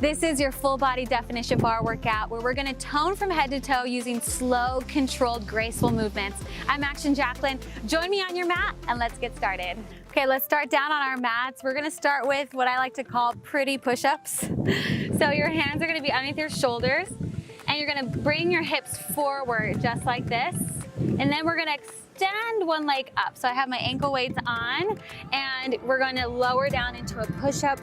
This is your full body definition bar workout where we're gonna tone from head to toe using slow, controlled, graceful movements. I'm Action Jacqueline. Join me on your mat and let's get started. Okay, let's start down on our mats. We're gonna start with what I like to call pretty push-ups. So your hands are gonna be underneath your shoulders and you're gonna bring your hips forward just like this. And then we're gonna extend one leg up. So I have my ankle weights on and we're gonna lower down into a push-up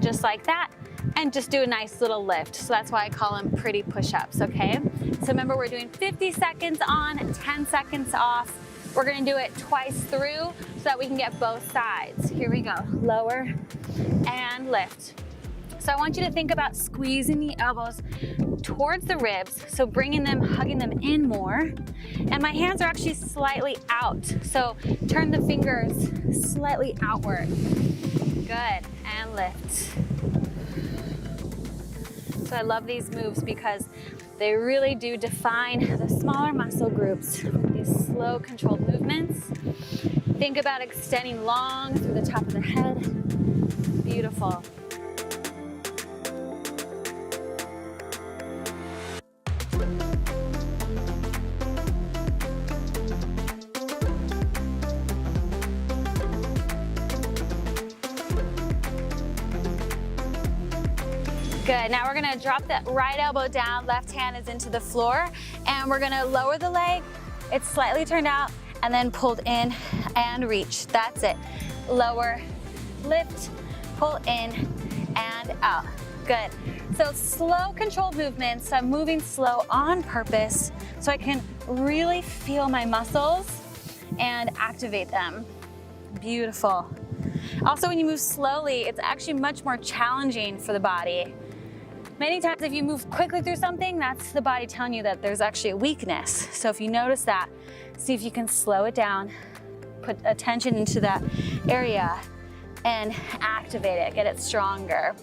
just like that. And just do a nice little lift. So that's why I call them pretty push-ups, okay? So remember, we're doing 50 seconds on, 10 seconds off. We're gonna do it twice through so that we can get both sides. Here we go, lower and lift. So I want you to think about squeezing the elbows towards the ribs, so bringing them, hugging them in more. And my hands are actually slightly out, so turn the fingers slightly outward. Good, and lift. So I love these moves because they really do define the smaller muscle groups. These slow, controlled movements. Think about extending long through the top of the head. Beautiful. Good, now we're gonna drop that right elbow down, left hand is into the floor, and we're gonna lower the leg, it's slightly turned out, and then pulled in and reach. That's it. Lower, lift, pull in, and out. Good. So slow, controlled movements. So I'm moving slow on purpose so I can really feel my muscles and activate them. Beautiful. Also, when you move slowly, it's actually much more challenging for the body. Many times if you move quickly through something, that's the body telling you that there's actually a weakness. So if you notice that, see if you can slow it down, put attention into that area and activate it, get it stronger.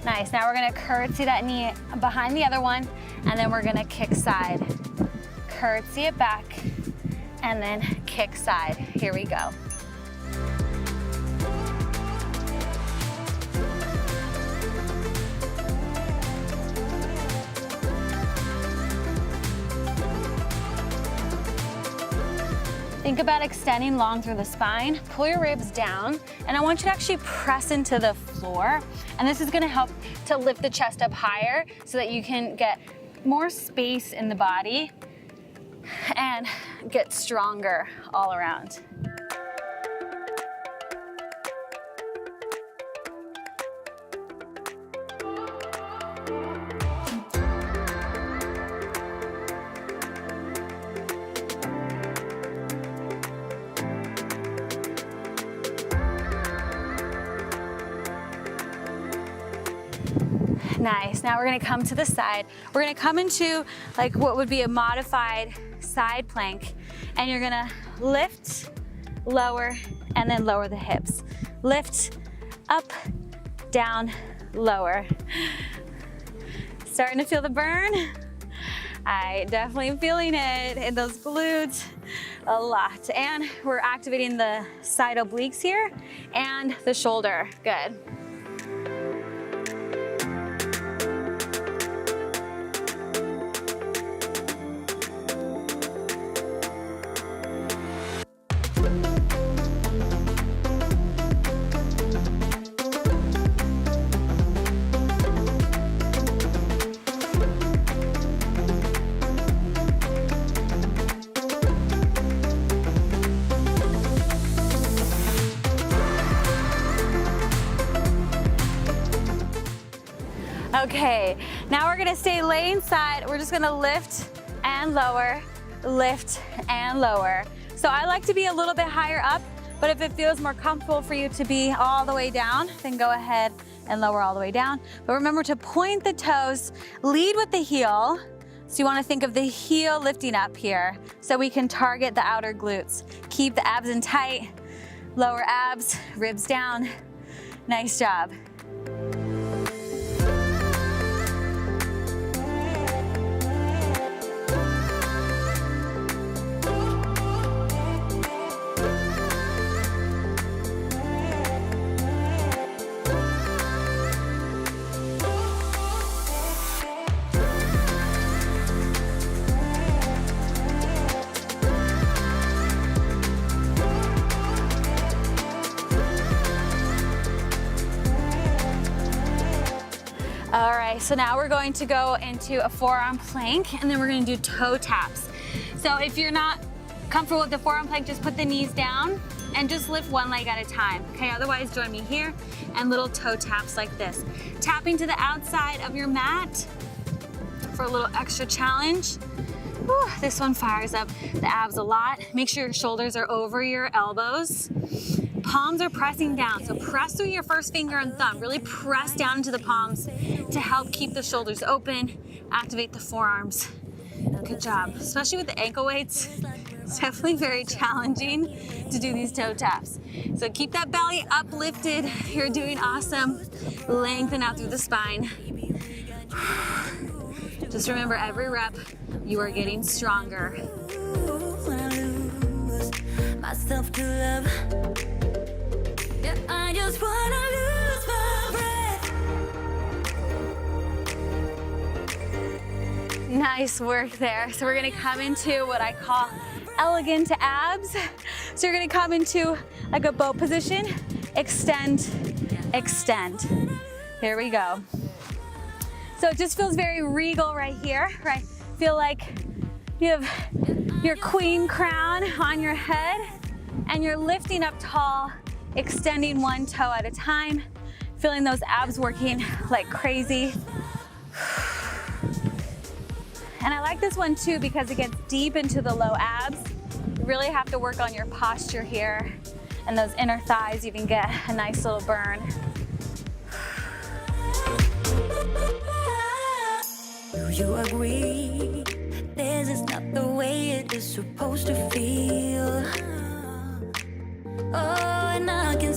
Nice, now we're gonna curtsy that knee behind the other one, and then we're gonna kick side. Curtsy it back, and then kick side. Here we go. Think about extending long through the spine. Pull your ribs down, and I want you to actually press into the floor. And this is gonna help to lift the chest up higher so that you can get more space in the body and get stronger all around. Nice, now we're gonna come to the side. We're gonna come into like what would be a modified side plank, and you're gonna lift, lower, and then lower the hips. Lift, up, down, lower. Starting to feel the burn? I definitely am feeling it in those glutes a lot. And we're activating the side obliques here and the shoulder, good. Okay, now we're gonna stay lane side. We're just gonna lift and lower, lift and lower. So I like to be a little bit higher up, but if it feels more comfortable for you to be all the way down, then go ahead and lower all the way down. But remember to point the toes, lead with the heel. So you wanna think of the heel lifting up here so we can target the outer glutes. Keep the abs in tight, lower abs, ribs down. Nice job. All right, so now we're going to go into a forearm plank, and then we're gonna do toe taps. So if you're not comfortable with the forearm plank, just put the knees down and just lift one leg at a time, okay? Otherwise, join me here and little toe taps like this. Tapping to the outside of your mat for a little extra challenge. Whew, this one fires up the abs a lot. Make sure your shoulders are over your elbows. Palms are pressing down, so press through your first finger and thumb. Really press down into the palms to help keep the shoulders open, activate the forearms. Good job, especially with the ankle weights. It's definitely very challenging to do these toe taps. So keep that belly uplifted. You're doing awesome. Lengthen out through the spine. Just remember, every rep, you are getting stronger. Myself to love. Yeah, I just wanna lose my breath. Nice work there. So we're gonna come into what I call elegant abs. So you're gonna come into like a boat position, extend, extend. Here we go. So it just feels very regal right here, right? Feel like you have your queen crown on your head and you're lifting up tall, extending one toe at a time, feeling those abs working like crazy. And I like this one too because it gets deep into the low abs. You really have to work on your posture here, and those inner thighs even get a nice little burn. Do you agree? This is not the way it is supposed to feel. Oh, and I can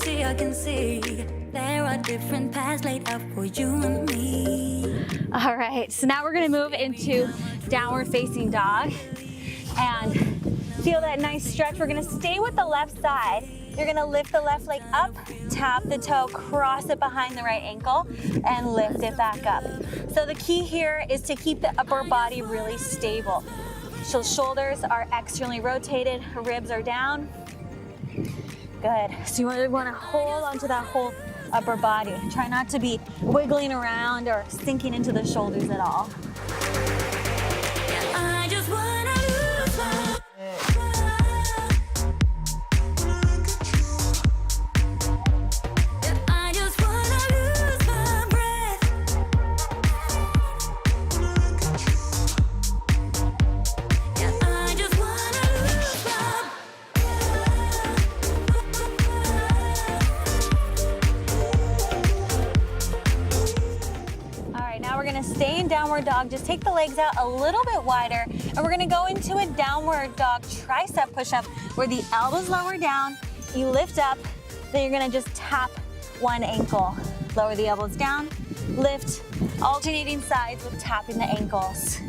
see there are different paths laid out for you and me. All right, so now we're gonna move into downward facing dog and feel that nice stretch. We're gonna stay with the left side. You're gonna lift the left leg up, tap the toe, cross it behind the right ankle, and lift it back up. So the key here is to keep the upper body really stable. So shoulders are externally rotated, ribs are down. Good. So you really wanna hold onto that whole upper body. Try not to be wiggling around or sinking into the shoulders at all. I just wanna lose my... I just wanna lose my breath. Yeah, I just wanna lose my... All right, now we're gonna stay in downward dog. Just take the legs out a little bit wider, and we're gonna go into a downward dog tricep push-up where the elbows lower down, you lift up, then you're gonna just tap one ankle. Lower the elbows down, lift, alternating sides with tapping the ankles,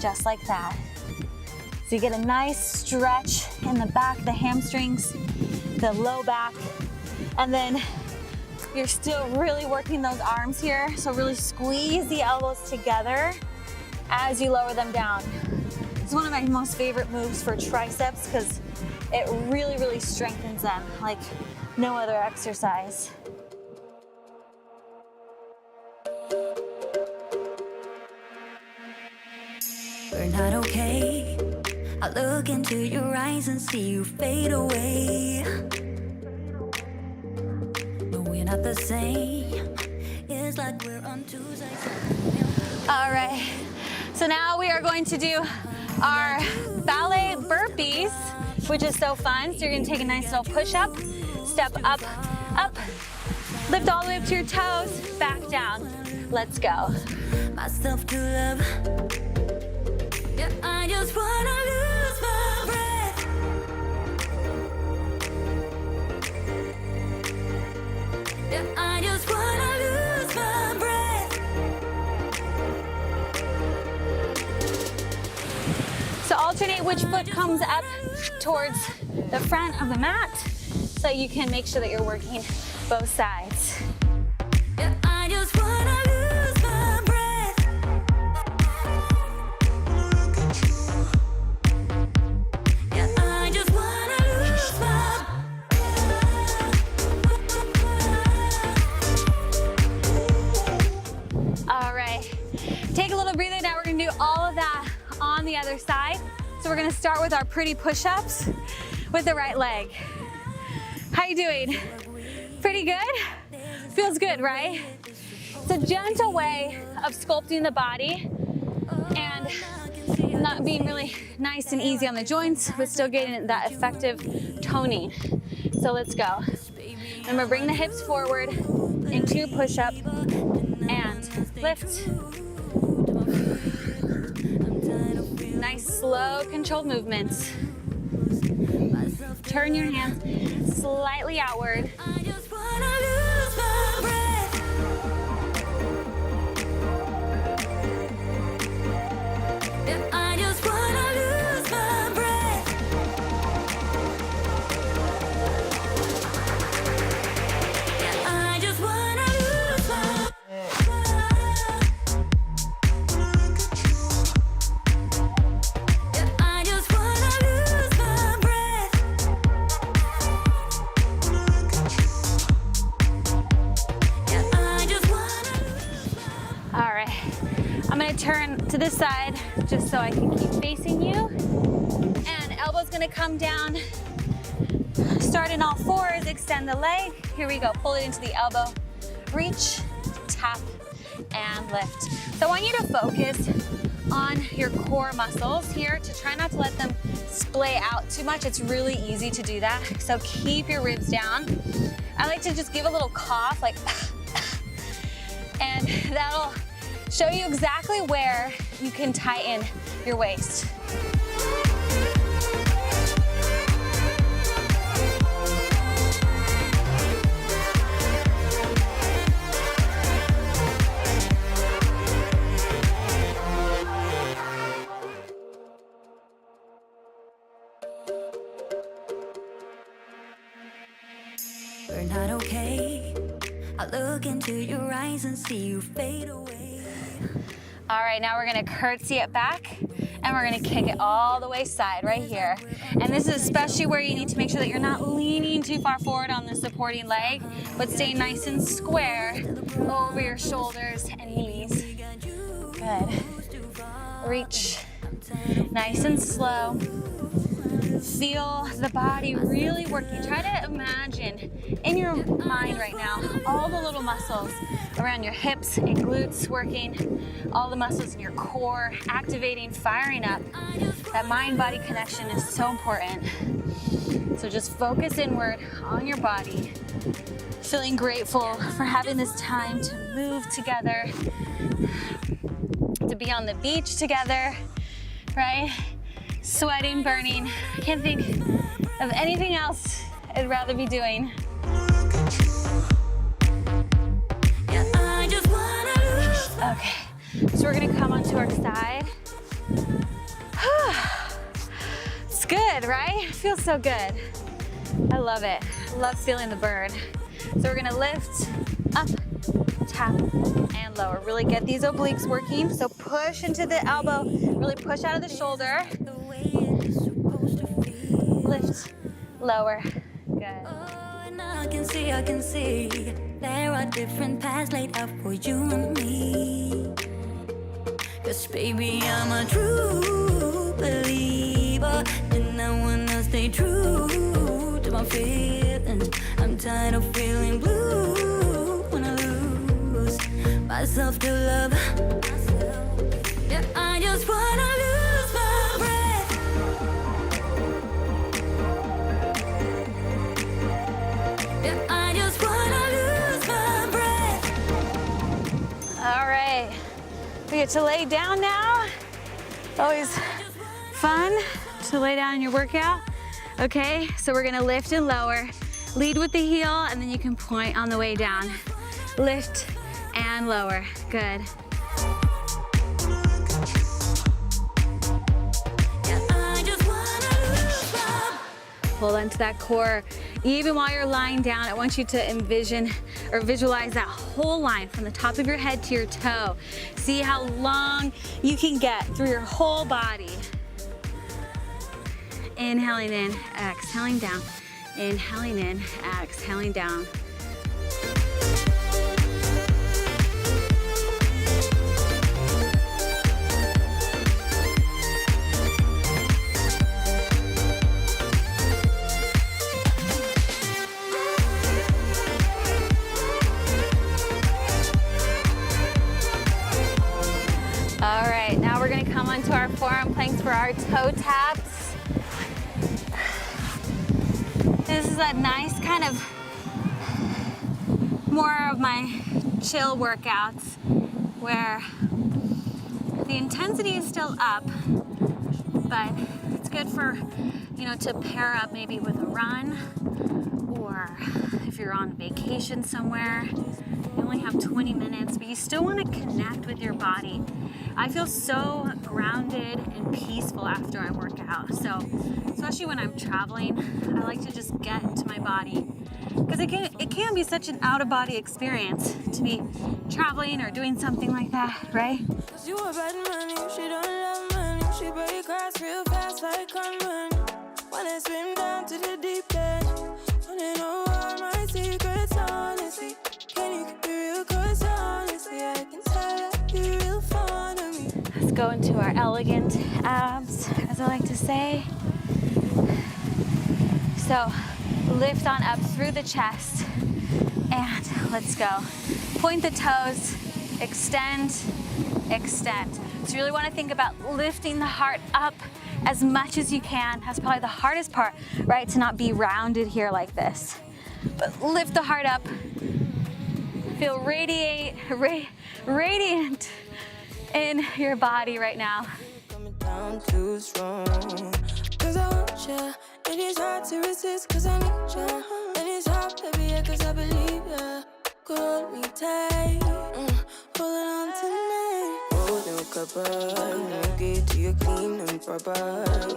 just like that. So you get a nice stretch in the back, the hamstrings, the low back, and then you're still really working those arms here, so really squeeze the elbows together as you lower them down. It's one of my most favorite moves for triceps because it really, really strengthens them like no other exercise. We're not okay. I look into your eyes and see you fade away. No, we're not the same. It's like we're on two sides. All right, so now we are going to do our ballet burpees, which is so fun. So you're gonna take a nice little push-up, step up, up, lift all the way up to your toes, back down. Let's go. Myself to love. Yeah, I just wanna lose my breath. Yeah, I just wanna lose my breath. So alternate which foot comes up towards the front of the mat so you can make sure that you're working both sides. Yeah, I just wanna lose my breath. Yeah, I just wanna lose my... All do all of that on the other side. So we're gonna start with our pretty push-ups with the right leg. How you doing? Pretty good? Feels good, right? It's a gentle way of sculpting the body and not being really nice and easy on the joints, but still getting that effective toning. So let's go. I'm gonna bring the hips forward into push-up and lift. Nice, slow, controlled movements. Turn your hands slightly outward. I'm gonna turn to this side just so I can keep facing you. And elbow's gonna come down. Start in all fours, extend the leg. Here we go, pull it into the elbow. Reach, tap, and lift. So I want you to focus on your core muscles here to try not to let them splay out too much. It's really easy to do that. So keep your ribs down. I like to just give a little cough, like, and that'll show you exactly where you can tighten your waist. We're not okay. I look into your eyes and see you fade away. All right, now we're gonna curtsy it back and we're gonna kick it all the way side right here. And this is especially where you need to make sure that you're not leaning too far forward on the supporting leg, but staying nice and square over your shoulders and knees. Good. Reach, nice and slow. Feel the body really working. Try to imagine in your mind right now all the little muscles around your hips and glutes working, all the muscles in your core activating, firing up. That mind-body connection is so important. So just focus inward on your body. Feeling grateful for having this time to move together, to be on the beach together, right? Sweating, burning. I can't think of anything else I'd rather be doing. Okay, so we're gonna come onto our side. It's good, right? It feels so good. I love it. I love feeling the burn. So we're gonna lift, up, tap, and lower. Really get these obliques working. So push into the elbow, really push out of the shoulder. Lift, lower, good. I can see, there are different paths laid out for you and me. 'Cause baby, I'm a true believer, and I wanna stay true to my feelings. I'm tired of feeling blue when I lose myself to love. Yeah, I just wanna lose my breath. Yeah, I just wanna lose my breath. All right, we get to lay down now. Always fun to lay down in your workout. Okay, so we're gonna lift and lower. Lead with the heel, and then you can point on the way down. Lift and lower, good. Hold on to that core. Even while you're lying down, I want you to envision or visualize that whole line from the top of your head to your toe. See how long you can get through your whole body. Inhaling in, exhaling down. Inhaling in, exhaling down. into our forearm planks for our toe taps. This is a nice kind of more of my chill workouts where the intensity is still up, but it's good for, to pair up maybe with a run, or if you're on vacation somewhere, you only have 20 minutes, but you still want to connect with your body. I feel so grounded and peaceful after I work out. So, especially when I'm traveling, I like to just get into my body, because it can be such an out-of-body experience to be traveling or doing something like that, right? You a bad money, she don't love money. She break grass real fast like gunman. Wanna swim down to the deep end. Wanna know all my secrets, honestly. Can you keep it real? 'Cause honestly, I can tell that you're real fond of me. Let's go into our elegant abs, as I like to say. So lift on up through the chest, and let's go. Point the toes, extend, extend. So you really want to think about lifting the heart up as much as you can. That's probably the hardest part, right? To not be rounded here like this. But lift the heart up. Feel radiant in your body right now. Coming down too strong. 'Cause I want ya. It is hard to resist 'cause I need ya. And it's hard, baby, yeah, 'cause I believe ya. Hold me tight, holding on tonight. Holding a couple, get to your clean and proper.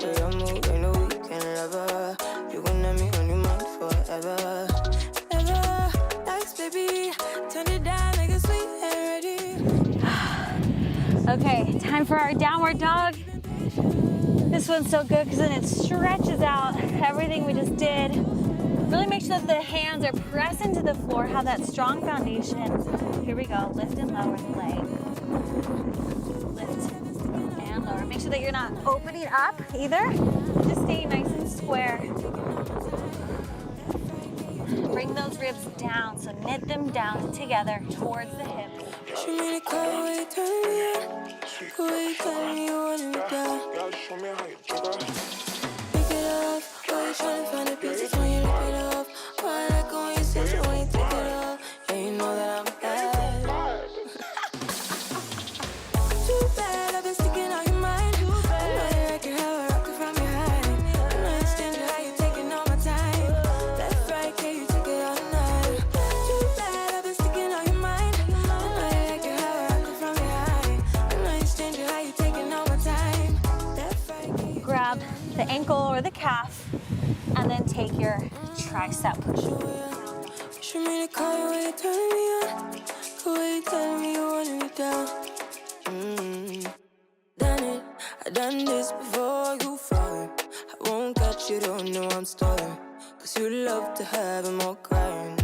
Way I move, I know we can love her. You gon' have me on your mind forever, ever. Thanks, baby, turn it down like a sweet and ready. Okay, time for our downward dog. This one's so good because then it stretches out everything we just did. Really make sure that the hands are pressed into the floor, have that strong foundation. Here we go, lift and lower the leg. Lift and lower. Make sure that you're not opening up either. Just stay nice and square. Bring those ribs down, so knit them down together towards the hips. She made a call when you turn me on. When you tell me you want me down. Pick it up, why you tryna find the pieces when you rip it off? Why I like when you sit you when you take it off? And you know that I'm bad. Too bad, I've been sticking on your mind. I know you like your hair, rock it from behind. I know you stand how you taking all my time. Left, right, can you take it all night? Too bad, I've been sticking on your mind. I know you like your hair, rock it from behind. I know you stand how you taking all my time. Left, right, can you Grab the ankle or the calf, and then take your tricep push. She made a call when you turn me on. When you tell me you want me down. Done it, I done this before you fall. I won't catch you, don't know I'm stalling. 'Cause you love to have them all crying.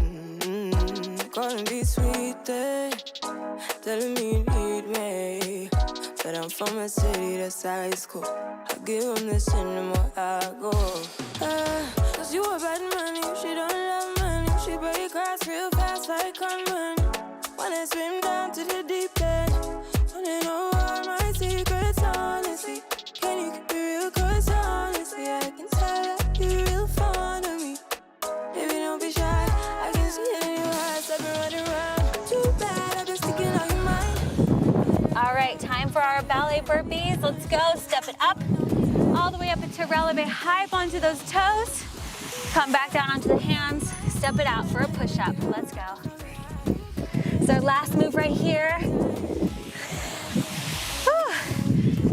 Calling me sweet, telling me you need me. But I'm from a city that's high school. I give them this and the more I go. 'Cause you a bad money, she don't love money. She break grass real fast like gunman. Wanna swim down to the deep end. Wanna know all my secrets, honestly. Can you keep it real? 'Cause honestly, I can tell that you're real fond of me. Baby, don't be shy, I can see it in your eyes. I've been running around. Too bad, I've been sticking on your mind. All right, time for our ballet burpees. Let's go, step it up, all the way up into releve, high up onto those toes. Come back down onto the hands, step it out for a push-up. Let's go. So our last move right here. Whew.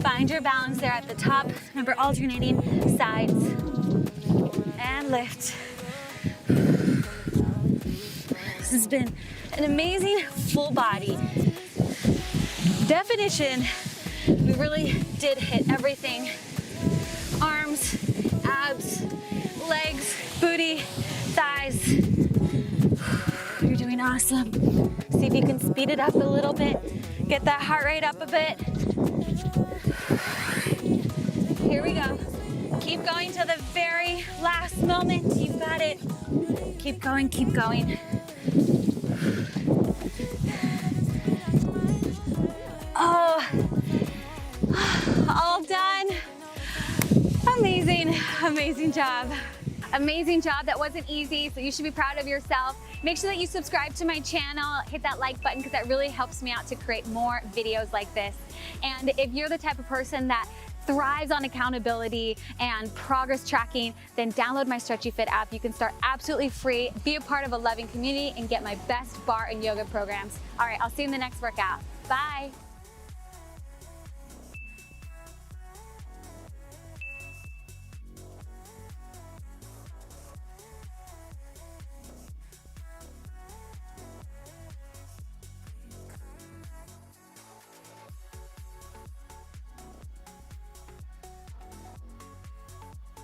Find your balance there at the top. Remember, alternating sides. And lift. This has been an amazing full body definition. We really did hit everything. Arms, abs, legs, booty, thighs. You're doing awesome. See if you can speed it up a little bit. Get that heart rate up a bit. Here we go. Keep going to the very last moment. You've got it. Keep going, keep going. Oh, Amazing, amazing job. Amazing job. That wasn't easy, so you should be proud of yourself. Make sure that you subscribe to my channel, hit that like button because that really helps me out to create more videos like this. And if you're the type of person that thrives on accountability and progress tracking, then download my Stretchy Fit app. You can start absolutely free, be a part of a loving community, and get my best bar and yoga programs. All right, I'll see you in the next workout. Bye.